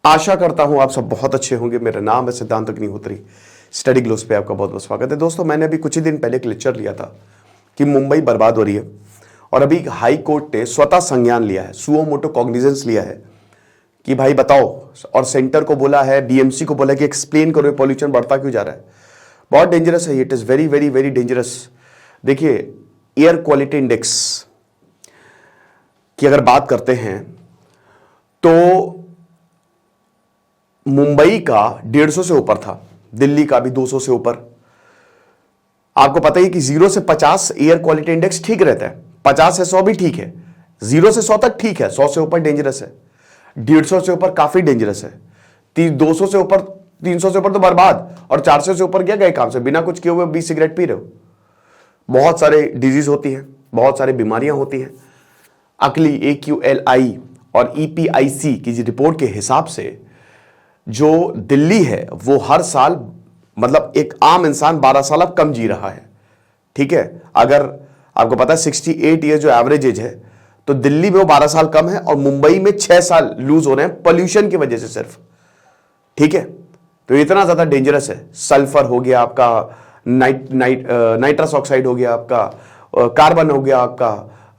आशा करता हूं आप सब बहुत अच्छे होंगे। मेरा नाम है सिद्धांत अग्निहोत्री। स्टडी ग्लोस पे आपका बहुत बहुत स्वागत है। दोस्तों, मैंने अभी कुछ ही दिन पहले एक लेक्चर लिया था कि मुंबई बर्बाद हो रही है और अभी हाई कोर्ट ने स्वतः संज्ञान लिया है, सुओ मोटो कॉग्निजेंस लिया है कि भाई बताओ, और सेंटर को बोला है, बीएमसी को बोला कि एक्सप्लेन करो पॉल्यूशन बढ़ता क्यों जा रहा है। बहुत डेंजरस है, it is very very very dangerous. देखिए, एयर क्वालिटी इंडेक्स की अगर बात करते हैं तो मुंबई का 150 से ऊपर था, दिल्ली का भी 200 से ऊपर। आपको पता ही कि 0 से 50 एयर क्वालिटी इंडेक्स ठीक रहता है, 50 से 100 भी ठीक है, 0 से 100 तक ठीक है, 100 से ऊपर डेंजरस है, 150 से ऊपर काफी डेंजरस है, 200 से ऊपर, 300 से ऊपर तो बर्बाद, और 400 से ऊपर क्या गए काम से, बिना कुछ किए हुए 20 सिगरेट पी रहे हो। बहुत सारे डिजीज होती हैं, बहुत सारी बीमारियां होती हैं। अकली AQLI और EPIC की रिपोर्ट के हिसाब से जो दिल्ली है वो हर साल, मतलब एक आम इंसान 12 साल अब कम जी रहा है। ठीक है, अगर आपको पता है 68 ईयर जो एवरेज एज है, तो दिल्ली में वो 12 साल कम है और मुंबई में 6 साल लूज हो रहे हैं पोल्यूशन की वजह से सिर्फ। ठीक है, तो इतना ज्यादा डेंजरस है। सल्फर हो गया आपका, नाइट्रस ऑक्साइड हो गया आपका, कार्बन हो गया आपका,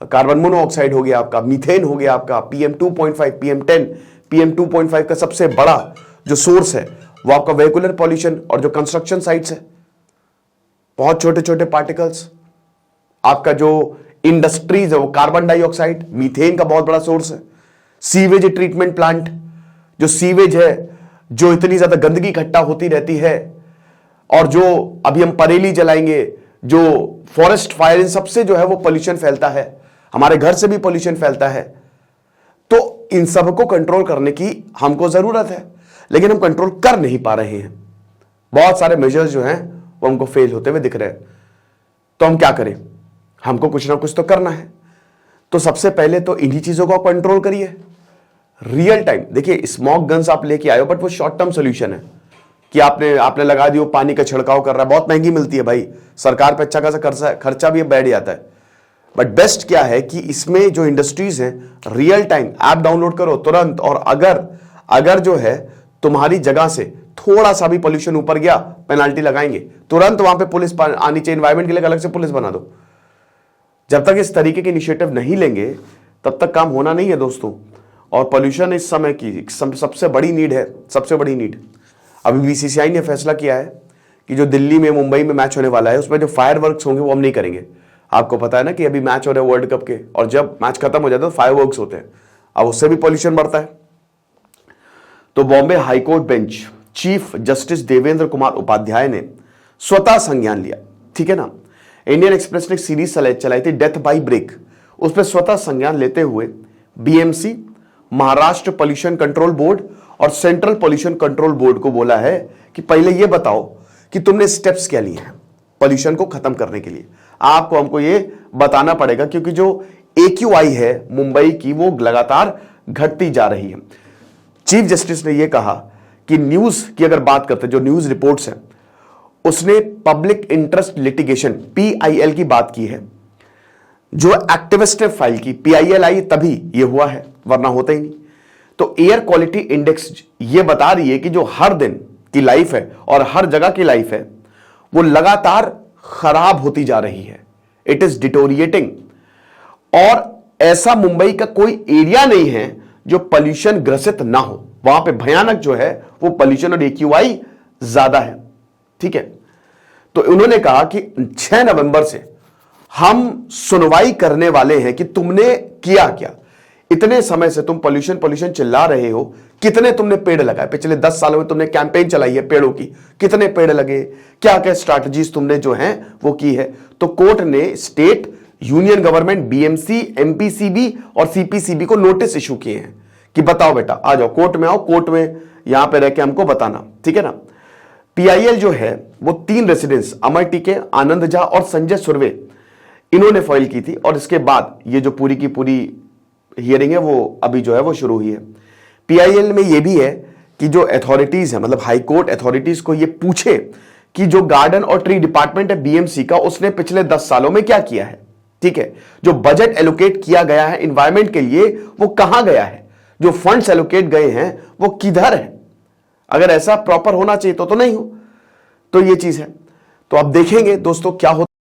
कार्बन मोनोऑक्साइड हो गया आपका, मीथेन हो गया आपका, PM2.5, PM10, PM2.5 का सबसे बड़ा जो सोर्स है वो आपका वेहिकुलर पॉल्यूशन और जो कंस्ट्रक्शन साइट्स है, बहुत छोटे छोटे पार्टिकल्स। आपका जो इंडस्ट्रीज है वो कार्बन डाइऑक्साइड, मीथेन का बहुत बड़ा सोर्स है। सीवेज ट्रीटमेंट प्लांट, जो सीवेज है, जो इतनी ज्यादा गंदगी इकट्ठा होती रहती है, और जो अभी हम परेली जलाएंगे, जो फॉरेस्ट फायर, इन सबसे जो है वो पॉल्यूशन फैलता है, हमारे घर से भी पॉल्यूशन फैलता है। तो इन सबको कंट्रोल करने की हमको जरूरत है, लेकिन हम कंट्रोल कर नहीं पा रहे हैं। बहुत सारे मेजर्स जो हैं वो हमको फेल होते हुए दिख रहे हैं। तो हम क्या करें? हमको कुछ ना कुछ तो करना है। तो सबसे पहले तो इन्हीं चीजों को कंट्रोल करिए रियल टाइम। देखिए, स्मोक गन्स आप लेके आए हो, बट वो शॉर्ट टर्म सोल्यूशन है कि आपने लगा दियो, पानी का छिड़काव कर रहा है, बहुत महंगी मिलती है भाई, सरकार पे अच्छा खासा खर्चा भी बैठ जाता है। बट बेस्ट क्या है कि इसमें जो इंडस्ट्रीज हैं, रियल टाइम ऐप डाउनलोड करो तुरंत, और अगर जो है तुम्हारी जगह से थोड़ा सा भी पोल्यूशन ऊपर गया, पेनाल्टी लगाएंगे तुरंत। वहां पे पुलिस आनी चाहिए, एनवायरमेंट के लिए अलग से पुलिस बना दो। जब तक इस तरीके के इनिशिएटिव नहीं लेंगे तब तक काम होना नहीं है दोस्तों। और पोल्यूशन इस समय की सबसे बड़ी नीड है, सबसे बड़ी नीड। अभी BCCI ने फैसला किया है कि जो दिल्ली में मुंबई में मैच होने वाला है, उसमें जो फायरवर्क्स होंगे वो हम नहीं करेंगे। आपको पता है ना कि अभी मैच हो रहा है वर्ल्ड कप के, और जब मैच खत्म हो जाता है तो फायरवर्क्स होते हैं, अब उससे भी पॉल्यूशन बढ़ता है। तो Bombay high court bench chief justice Devendra Kumar Upadhyay ने स्वतः संज्ञान लिया। ठीक है ना। इंडियन एक्सप्रेस ने एक सीरीज चलाई थी, डेथ बाय ब्रेक, उस पर स्वतः संज्ञान लेते हुए BMC, Maharashtra pollution control board और सेंट्रल पॉल्यूशन कंट्रोल बोर्ड को बोला है कि पहले यह बताओ कि तुमने स्टेप्स क्या लिए हैं पॉल्यूशन को खत्म करने के लिए। आपको हमको ये बताना पड़ेगा, क्योंकि जो AQI है मुंबई की वो लगातार घटती जा रही है। चीफ जस्टिस ने यह कहा कि न्यूज की अगर बात करते हैं, जो न्यूज रिपोर्ट्स हैं, उसने पब्लिक इंटरेस्ट लिटिगेशन PIL की बात की है, जो एक्टिविस्ट ने फाइल की। PIL आई तभी यह हुआ है, वरना होता ही नहीं। तो एयर क्वालिटी इंडेक्स यह बता रही है कि जो हर दिन की लाइफ है और हर जगह की लाइफ है वो लगातार खराब होती जा रही है। It is deteriorating. और ऐसा मुंबई का कोई एरिया नहीं है जो पोल्यूशन ग्रसित ना हो। वहां पे भयानक जो है वो पोल्यूशन और AQI ज्यादा है। ठीक है, तो उन्होंने कहा कि 6 नवंबर से हम सुनवाई करने वाले हैं कि तुमने किया क्या। इतने समय से तुम पोल्यूशन चिल्ला रहे हो, कितने तुमने पेड़ लगाए, पिछले 10 सालों में तुमने कैंपेन चलाई है पेड़ों की, कितने पेड़ लगे, क्या क्या स्ट्रैटेजीज तुमने जो हैं वो की है। तो कोर्ट ने state, union government, BMC, MPCB और CPCB को नोटिस इशू किए हैं कि बताओ बेटा, आ जाओ कोर्ट में, आओ कोर्ट में यहां पे रह के हमको बताना। ठीक है ना। PIL जो है वो 3 रेसिडेंट्स, अमर टीके, आनंद झा और संजय सुरवे, इन्होंने फाइल की थी। और इसके बाद ये जो पूरी की पूरी हियरिंग है वो अभी जो है वो शुरू हुई है। PIL में ये भी है कि जो अथॉरिटीज है, मतलब हाई कोर्ट अथॉरिटीज को ये पूछे कि जो गार्डन और ट्री डिपार्टमेंट है BMC का, उसने पिछले 10 सालों में क्या किया है। ठीक है, जो बजट एलोकेट किया गया है एनवायरमेंट के लिए वो कहां गया है। जो फंड्स एलोकेट गए हैं वो किधर है। अगर ऐसा प्रॉपर होना चाहिए तो नहीं हो। तो ये चीज है। तो अब देखेंगे दोस्तों क्या होता